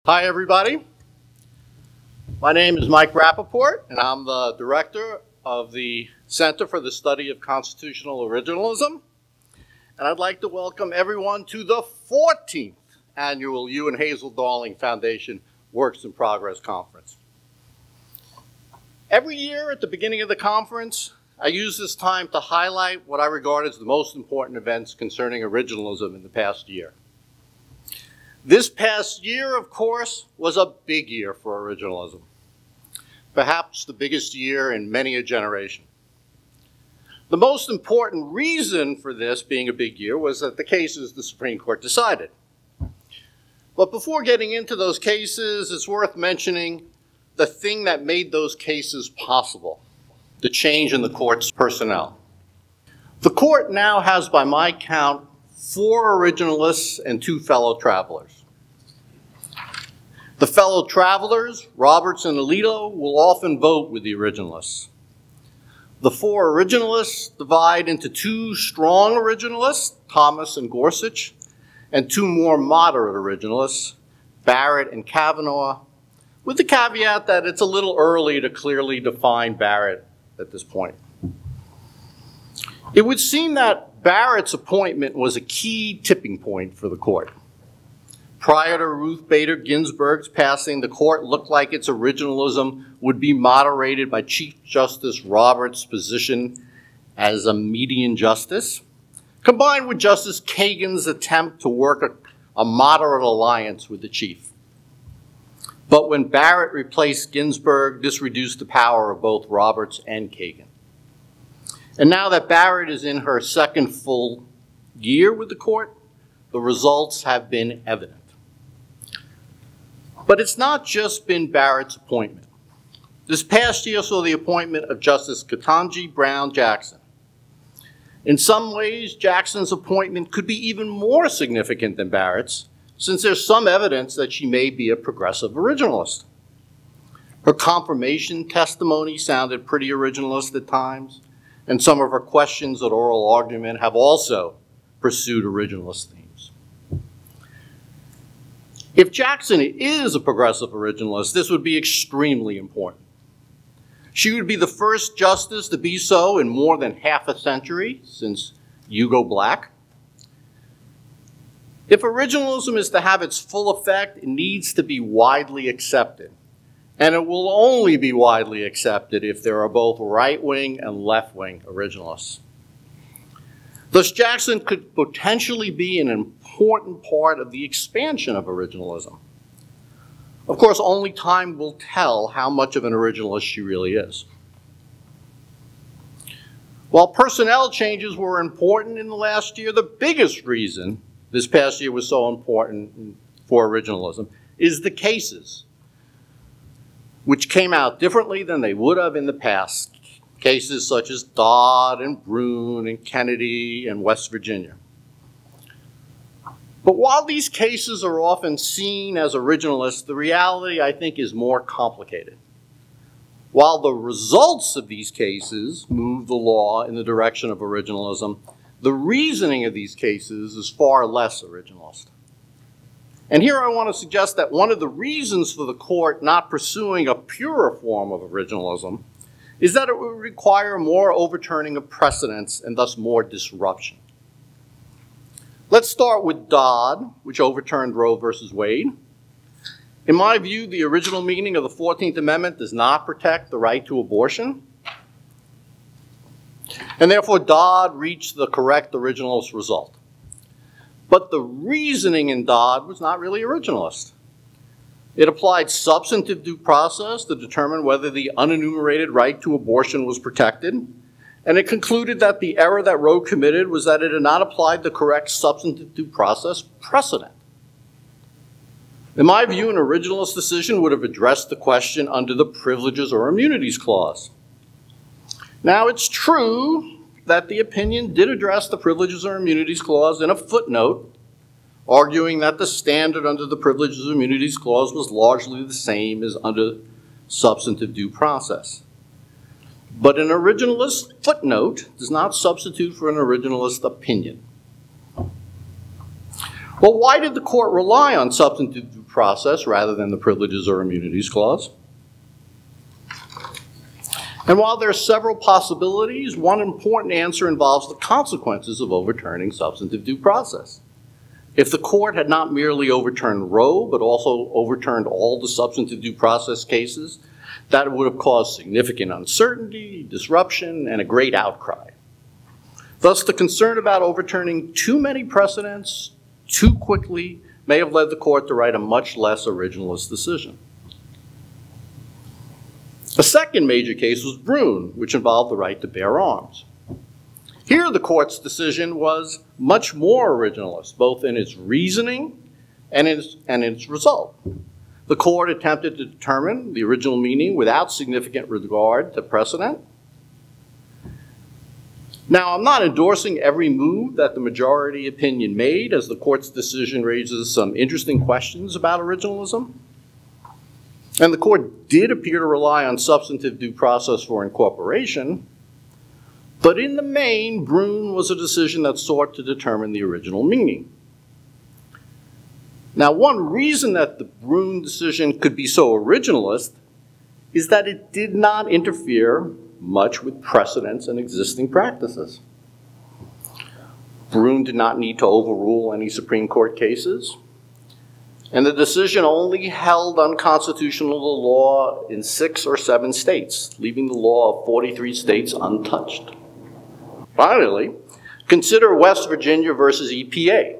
Hi, everybody. My name is Mike Rappaport, and I'm the director of the Center for the Study of Constitutional Originalism. And I'd like to welcome everyone to the 14th Annual You and Hazel Darling Foundation Works in Progress Conference. Every year at the beginning of the conference, I use this time to highlight what I regard as the most important events concerning originalism in the past year. This past year, of course, was a big year for originalism. Perhaps the biggest year in many a generation. The most important reason for this being a big year was that the cases the Supreme Court decided. But before getting into those cases, it's worth mentioning the thing that made those cases possible, the change in the court's personnel. The court now has, by my count, 4 originalists and 2 fellow travelers. The fellow travelers, Roberts and Alito, will often vote with the originalists. The 4 originalists divide into 2 strong originalists, Thomas and Gorsuch, and 2 more moderate originalists, Barrett and Kavanaugh, with the caveat that it's a little early to clearly define Barrett at this point. It would seem that Barrett's appointment was a key tipping point for the court. Prior to Ruth Bader Ginsburg's passing, the court looked like its originalism would be moderated by Chief Justice Roberts' position as a median justice, combined with Justice Kagan's attempt to work a moderate alliance with the chief. But when Barrett replaced Ginsburg, this reduced the power of both Roberts and Kagan. And now that Barrett is in her second full year with the court, the results have been evident. But it's not just been Barrett's appointment. This past year saw the appointment of Justice Ketanji Brown Jackson. In some ways, Jackson's appointment could be even more significant than Barrett's, since there's some evidence that she may be a progressive originalist. Her confirmation testimony sounded pretty originalist at times, and some of her questions at oral argument have also pursued originalist themes. If Jackson is a progressive originalist, this would be extremely important. She would be the first justice to be so in more than half a century since Hugo Black. If originalism is to have its full effect, it needs to be widely accepted. And it will only be widely accepted if there are both right-wing and left-wing originalists. Thus, Jackson could potentially be an important part of the expansion of originalism. Of course, only time will tell how much of an originalist she really is. While personnel changes were important in the last year, the biggest reason this past year was so important for originalism is the cases, which came out differently than they would have in the past. Cases such as Dodd and Brune and Kennedy and West Virginia. But while these cases are often seen as originalist, the reality, I think, is more complicated. While the results of these cases move the law in the direction of originalism, the reasoning of these cases is far less originalist. And here I want to suggest that one of the reasons for the court not pursuing a purer form of originalism is that it would require more overturning of precedents and thus more disruption. Let's start with Dodd, which overturned Roe versus Wade. In my view, the original meaning of the 14th Amendment does not protect the right to abortion. And therefore, Dodd reached the correct originalist result. But the reasoning in Dodd was not really originalist. It applied substantive due process to determine whether the unenumerated right to abortion was protected, and it concluded that the error that Roe committed was that it had not applied the correct substantive due process precedent. In my view, an originalist decision would have addressed the question under the Privileges or Immunities Clause. Now, it's true that the opinion did address the Privileges or Immunities Clause in a footnote, arguing that the standard under the Privileges and Immunities Clause was largely the same as under substantive due process. But an originalist footnote does not substitute for an originalist opinion. Well, why did the court rely on substantive due process rather than the Privileges or Immunities Clause? And while there are several possibilities, one important answer involves the consequences of overturning substantive due process. If the court had not merely overturned Roe, but also overturned all the substantive due process cases, that would have caused significant uncertainty, disruption, and a great outcry. Thus, the concern about overturning too many precedents too quickly may have led the court to write a much less originalist decision. A second major case was Brune, which involved the right to bear arms. Here, the court's decision was much more originalist, both in its reasoning and in its result. The court attempted to determine the original meaning without significant regard to precedent. Now, I'm not endorsing every move that the majority opinion made, as the court's decision raises some interesting questions about originalism. And the court did appear to rely on substantive due process for incorporation, but in the main, Brune was a decision that sought to determine the original meaning. Now, one reason that the Brune decision could be so originalist is that it did not interfere much with precedents and existing practices. Brune did not need to overrule any Supreme Court cases, and the decision only held unconstitutional law in 6 or 7 states, leaving the law of 43 states untouched. Finally, consider West Virginia versus EPA,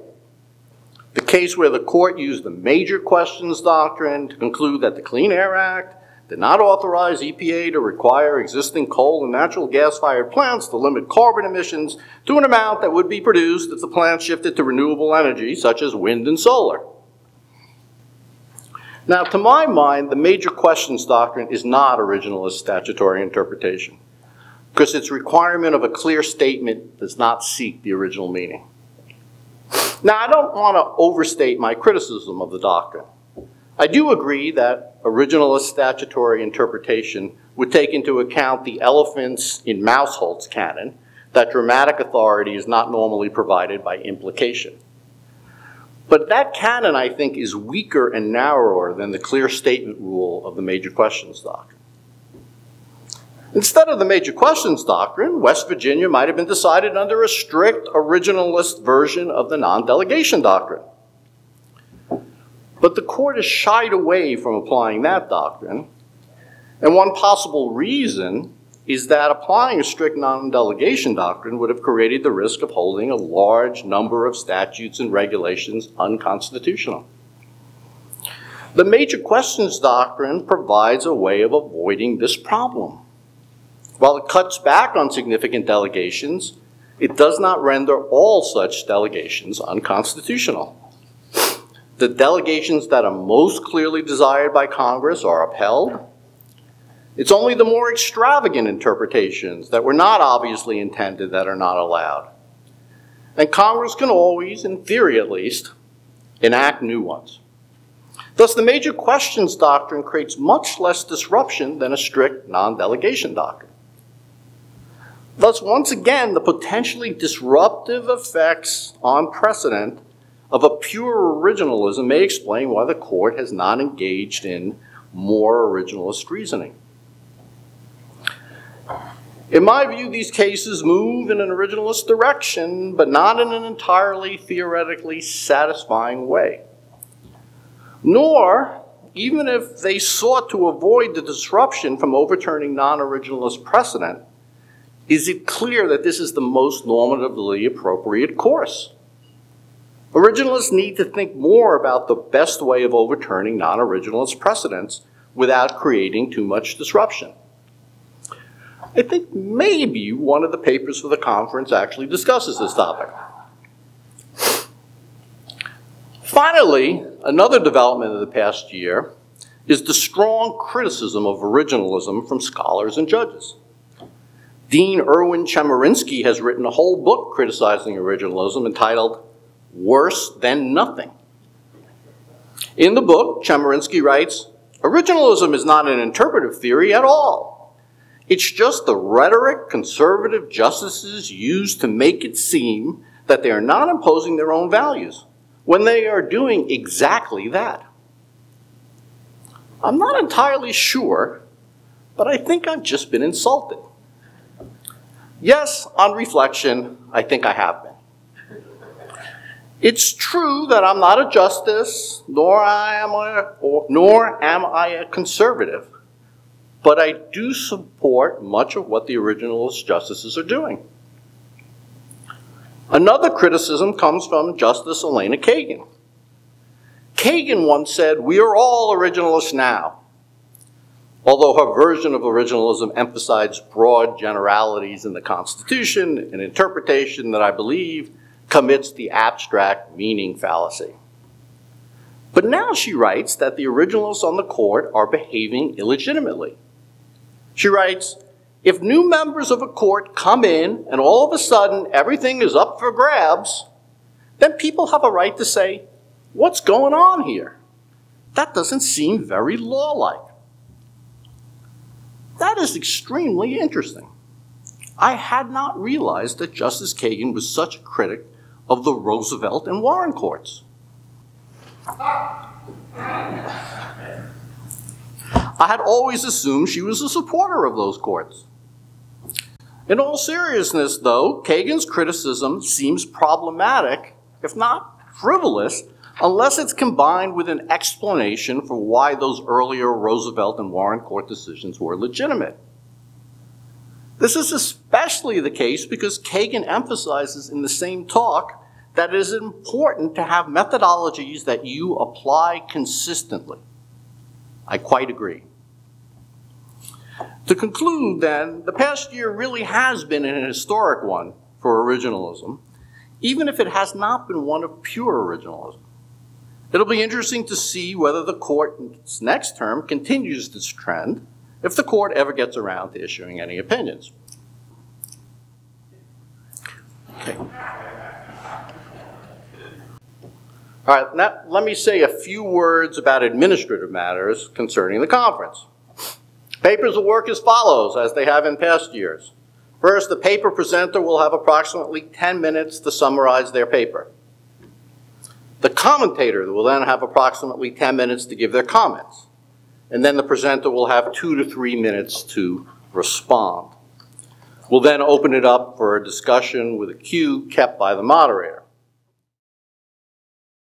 the case where the court used the major questions doctrine to conclude that the Clean Air Act did not authorize EPA to require existing coal and natural gas-fired plants to limit carbon emissions to an amount that would be produced if the plant shifted to renewable energy, such as wind and solar. Now, to my mind, the major questions doctrine is not originalist statutory interpretation, because its requirement of a clear statement does not seek the original meaning. Now, I don't want to overstate my criticism of the doctrine. I do agree that originalist statutory interpretation would take into account the elephants in Mausholt's canon, that dramatic authority is not normally provided by implication. But that canon, I think, is weaker and narrower than the clear statement rule of the major questions doctrine. Instead of the major questions doctrine, West Virginia might have been decided under a strict originalist version of the non-delegation doctrine. But the court has shied away from applying that doctrine, and one possible reason is that applying a strict non-delegation doctrine would have created the risk of holding a large number of statutes and regulations unconstitutional. The major questions doctrine provides a way of avoiding this problem. While it cuts back on significant delegations, it does not render all such delegations unconstitutional. The delegations that are most clearly desired by Congress are upheld. It's only the more extravagant interpretations that were not obviously intended that are not allowed. And Congress can always, in theory at least, enact new ones. Thus, the major questions doctrine creates much less disruption than a strict non-delegation doctrine. Thus, once again, the potentially disruptive effects on precedent of a pure originalism may explain why the court has not engaged in more originalist reasoning. In my view, these cases move in an originalist direction, but not in an entirely theoretically satisfying way. Nor, even if they sought to avoid the disruption from overturning non-originalist precedent, is it clear that this is the most normatively appropriate course. Originalists need to think more about the best way of overturning non-originalist precedents without creating too much disruption. I think maybe one of the papers for the conference actually discusses this topic. Finally, another development of the past year is the strong criticism of originalism from scholars and judges. Dean Erwin Chemerinsky has written a whole book criticizing originalism entitled Worse Than Nothing. In the book, Chemerinsky writes, "Originalism is not an interpretive theory at all. It's just the rhetoric conservative justices use to make it seem that they are not imposing their own values, when they are doing exactly that? I'm not entirely sure, but I think I've just been insulted. Yes, on reflection, I think I have been. It's true that I'm not a justice, nor am I a conservative, but I do support much of what the originalist justices are doing. Another criticism comes from Justice Elena Kagan. Kagan once said, "We are all originalists now," although her version of originalism emphasized broad generalities in the Constitution, an interpretation that I believe commits the abstract meaning fallacy. But now she writes that the originalists on the court are behaving illegitimately. She writes, "If new members of a court come in and all of a sudden everything is up for grabs, then people have a right to say, 'What's going on here?' That doesn't seem very law-like." That is extremely interesting. I had not realized that Justice Kagan was such a critic of the Roosevelt and Warren courts. I had always assumed she was a supporter of those courts. In all seriousness, though, Kagan's criticism seems problematic, if not frivolous, unless it's combined with an explanation for why those earlier Roosevelt and Warren court decisions were legitimate. This is especially the case because Kagan emphasizes in the same talk that it is important to have methodologies that you apply consistently. I quite agree. To conclude, then, the past year really has been an historic one for originalism, even if it has not been one of pure originalism. It'll be interesting to see whether the court's next term continues this trend, if the court ever gets around to issuing any opinions. Okay. All right, now let me say a few words about administrative matters concerning the conference. Papers will work as follows, as they have in past years. First, the paper presenter will have approximately 10 minutes to summarize their paper. The commentator will then have approximately 10 minutes to give their comments. And then the presenter will have 2 to 3 minutes to respond. We'll then open it up for a discussion with a cue kept by the moderator.